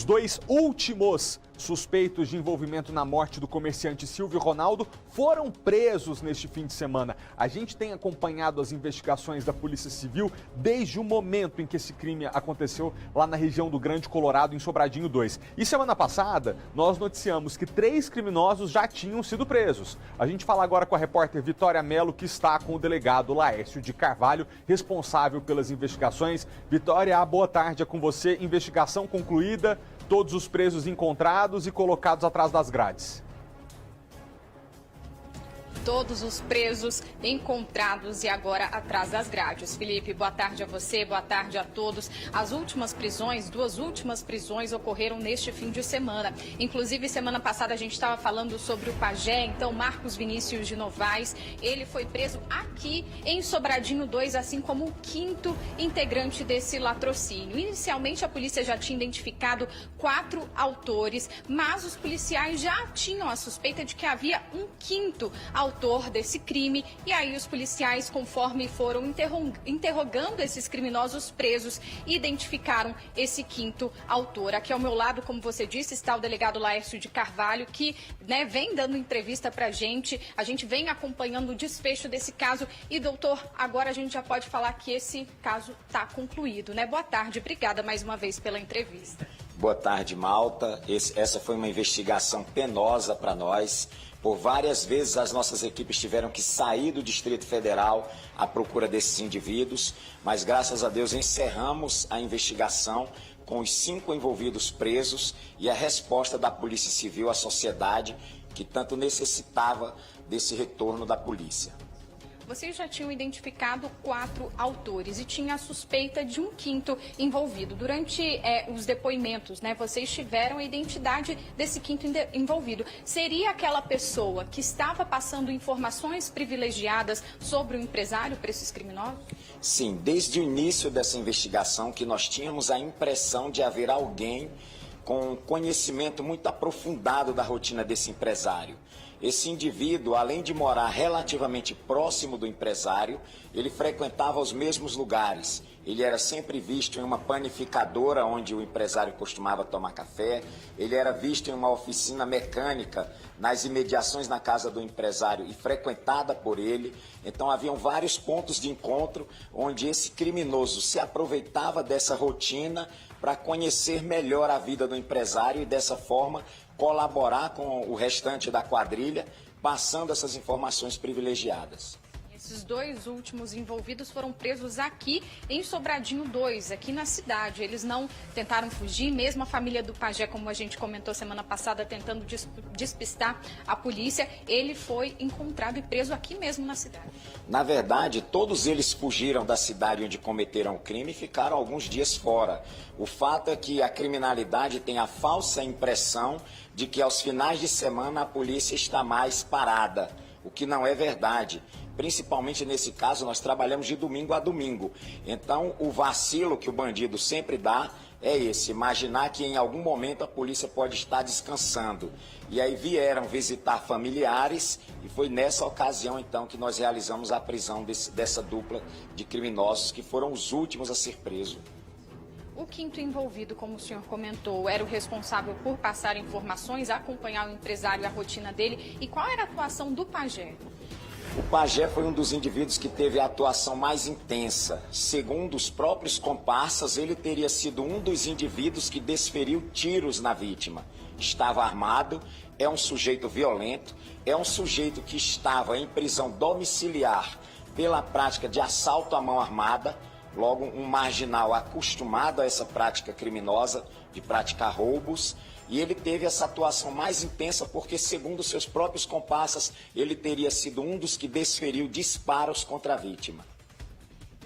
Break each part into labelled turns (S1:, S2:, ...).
S1: dois últimos suspeitos de envolvimento na morte do comerciante Silvio Ronaldo foram presos neste fim de semana. A gente tem acompanhado as investigações da Polícia Civil desde o momento em que esse crime aconteceu lá na região do Grande Colorado, em Sobradinho 2. E semana passada, nós noticiamos que 3 criminosos já tinham sido presos. A gente fala agora com a repórter Vitória Mello, que está com o delegado Laércio de Carvalho, responsável pelas investigações. Vitória, boa tarde, é com você. Investigação concluída, todos os presos encontrados e colocados atrás das grades.
S2: Todos os presos encontrados e agora atrás das grades. Felipe, boa tarde a você, boa tarde a todos. As últimas prisões, 2 últimas prisões ocorreram neste fim de semana. Inclusive, semana passada a gente estava falando sobre o pajé, então Marcos Vinícius de Novaes. Ele foi preso aqui em Sobradinho 2, assim como o 5º integrante desse latrocínio. Inicialmente, a polícia já tinha identificado 4 autores, mas os policiais já tinham a suspeita de que havia um 5º autor desse crime, e aí os policiais, conforme foram interrogando esses criminosos presos, identificaram esse 5º autor. Aqui ao meu lado, como você disse, está o delegado Laércio de Carvalho, que vem dando entrevista pra gente, a gente vem acompanhando o desfecho desse caso, e doutor, agora a gente já pode falar que esse caso está concluído, né? Boa tarde, obrigada mais uma vez pela entrevista.
S3: Boa tarde, Malta. Essa foi uma investigação penosa para nós. Por várias vezes as nossas equipes tiveram que sair do Distrito Federal à procura desses indivíduos, mas graças a Deus encerramos a investigação com os 5 envolvidos presos e a resposta da Polícia Civil à sociedade que tanto necessitava desse retorno da polícia.
S2: Vocês já tinham identificado 4 autores e tinha a suspeita de um 5º envolvido. Durante os depoimentos, vocês tiveram a identidade desse 5º envolvido. Seria aquela pessoa que estava passando informações privilegiadas sobre o empresário para esses criminosos?
S3: Sim, desde o início dessa investigação que nós tínhamos a impressão de haver alguém com conhecimento muito aprofundado da rotina desse empresário. Esse indivíduo, além de morar relativamente próximo do empresário, ele frequentava os mesmos lugares. Ele era sempre visto em uma panificadora onde o empresário costumava tomar café. Ele era visto em uma oficina mecânica nas imediações na casa do empresário e frequentada por ele. Então haviam vários pontos de encontro onde esse criminoso se aproveitava dessa rotina para conhecer melhor a vida do empresário e dessa forma colaborar com o restante da quadrilha, passando essas informações privilegiadas.
S2: Esses 2 últimos envolvidos foram presos aqui em Sobradinho 2, aqui na cidade. Eles não tentaram fugir, mesmo a família do pajé, como a gente comentou semana passada, tentando despistar a polícia, ele foi encontrado e preso aqui mesmo na cidade.
S3: Na verdade, todos eles fugiram da cidade onde cometeram o crime e ficaram alguns dias fora. O fato é que a criminalidade tem a falsa impressão de que aos finais de semana a polícia está mais parada, o que não é verdade. Principalmente nesse caso, nós trabalhamos de domingo a domingo. Então, o vacilo que o bandido sempre dá é esse, imaginar que em algum momento a polícia pode estar descansando. E aí vieram visitar familiares e foi nessa ocasião, então, que nós realizamos a prisão dessa dupla de criminosos, que foram os últimos a ser presos.
S2: O 5º envolvido, como o senhor comentou, era o responsável por passar informações, acompanhar o empresário e a rotina dele. E qual era a atuação do pajé?
S3: O pajé foi um dos indivíduos que teve a atuação mais intensa. Segundo os próprios comparsas, ele teria sido um dos indivíduos que desferiu tiros na vítima. Estava armado, é um sujeito violento, é um sujeito que estava em prisão domiciliar pela prática de assalto à mão armada, logo um marginal acostumado a essa prática criminosa de praticar roubos. E ele teve essa atuação mais intensa porque, segundo seus próprios comparsas, ele teria sido um dos que desferiu disparos contra a vítima.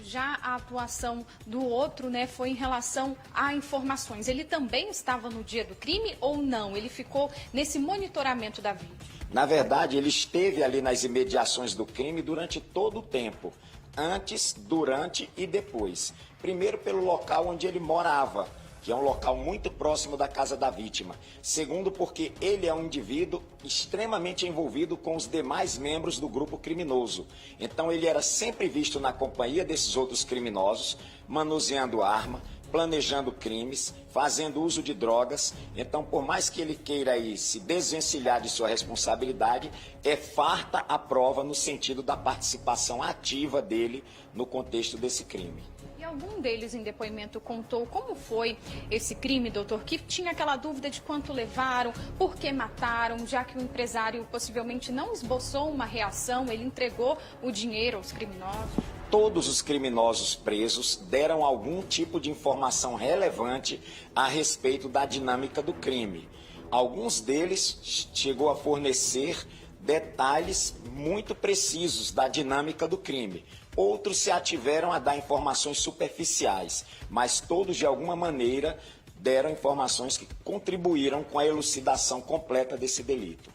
S2: Já a atuação do outro, foi em relação a informações. Ele também estava no dia do crime ou não? Ele ficou nesse monitoramento da vítima?
S3: Na verdade, ele esteve ali nas imediações do crime durante todo o tempo. Antes, durante e depois. Primeiro pelo local onde ele morava, que é um local muito próximo da casa da vítima. Segundo, porque ele é um indivíduo extremamente envolvido com os demais membros do grupo criminoso. Então ele era sempre visto na companhia desses outros criminosos, manuseando arma, planejando crimes, fazendo uso de drogas. Então, por mais que ele queira aí se desvencilhar de sua responsabilidade, é farta a prova no sentido da participação ativa dele no contexto desse crime.
S2: E algum deles em depoimento contou como foi esse crime, doutor, que tinha aquela dúvida de quanto levaram, por que mataram, já que o empresário possivelmente não esboçou uma reação, ele entregou o dinheiro aos criminosos?
S3: Todos os criminosos presos deram algum tipo de informação relevante a respeito da dinâmica do crime. Alguns deles chegou a fornecer detalhes muito precisos da dinâmica do crime. Outros se ativeram a dar informações superficiais, mas todos, de alguma maneira, deram informações que contribuíram com a elucidação completa desse delito.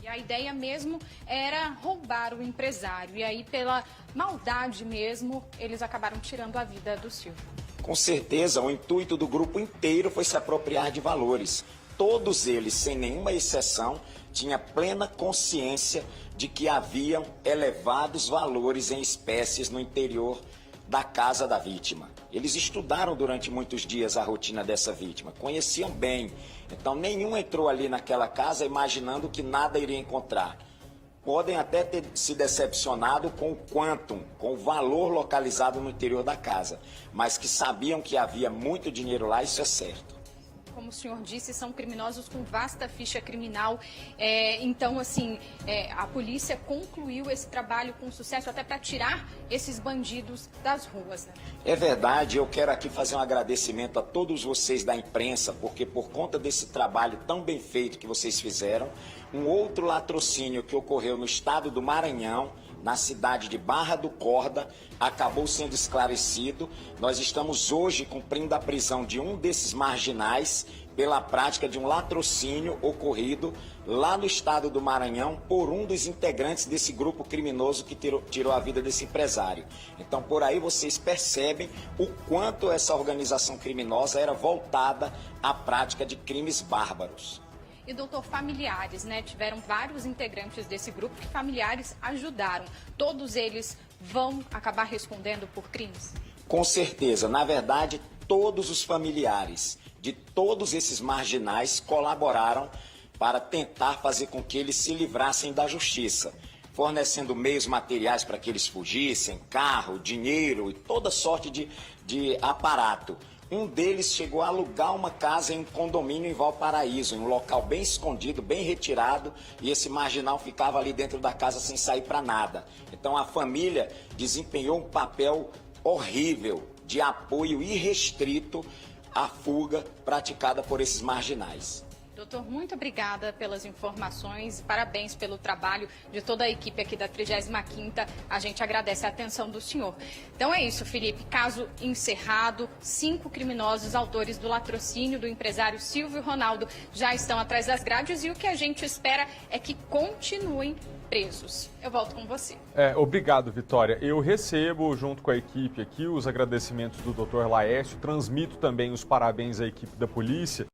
S2: A ideia mesmo era roubar o empresário, e aí pela maldade mesmo, eles acabaram tirando a vida do Silvio.
S3: Com certeza, o intuito do grupo inteiro foi se apropriar de valores. Todos eles, sem nenhuma exceção, tinham plena consciência de que haviam elevados valores em espécies no interior da casa da vítima. Eles estudaram durante muitos dias a rotina dessa vítima, conheciam bem. Então, nenhum entrou ali naquela casa imaginando que nada iria encontrar. Podem até ter se decepcionado com o quantum, com o valor localizado no interior da casa, mas que sabiam que havia muito dinheiro lá, isso é certo.
S2: Como o senhor disse, são criminosos com vasta ficha criminal. Então, assim, a polícia concluiu esse trabalho com sucesso até para tirar esses bandidos das ruas, né?
S3: É verdade, eu quero aqui fazer um agradecimento a todos vocês da imprensa, porque por conta desse trabalho tão bem feito que vocês fizeram, um outro latrocínio que ocorreu no estado do Maranhão, na cidade de Barra do Corda, acabou sendo esclarecido. Nós estamos hoje cumprindo a prisão de um desses marginais pela prática de um latrocínio ocorrido lá no estado do Maranhão por um dos integrantes desse grupo criminoso que tirou a vida desse empresário. Então, por aí vocês percebem o quanto essa organização criminosa era voltada à prática de crimes bárbaros.
S2: E, doutor, familiares, né? Tiveram vários integrantes desse grupo que familiares ajudaram. Todos eles vão acabar respondendo por crimes?
S3: Com certeza. Na verdade, todos os familiares de todos esses marginais colaboraram para tentar fazer com que eles se livrassem da justiça, fornecendo meios materiais para que eles fugissem, carro, dinheiro e toda sorte de aparato. Um deles chegou a alugar uma casa em um condomínio em Valparaíso, em um local bem escondido, bem retirado, e esse marginal ficava ali dentro da casa sem sair para nada. Então a família desempenhou um papel horrível de apoio irrestrito à fuga praticada por esses marginais.
S2: Doutor, muito obrigada pelas informações e parabéns pelo trabalho de toda a equipe aqui da 35ª. A gente agradece a atenção do senhor. Então é isso, Felipe. Caso encerrado, 5 criminosos autores do latrocínio do empresário Silvio Ronaldo já estão atrás das grades e o que a gente espera é que continuem presos. Eu volto com você.
S1: Obrigado, Vitória. Eu recebo, junto com a equipe aqui, os agradecimentos do Dr. Laércio, transmito também os parabéns à equipe da polícia.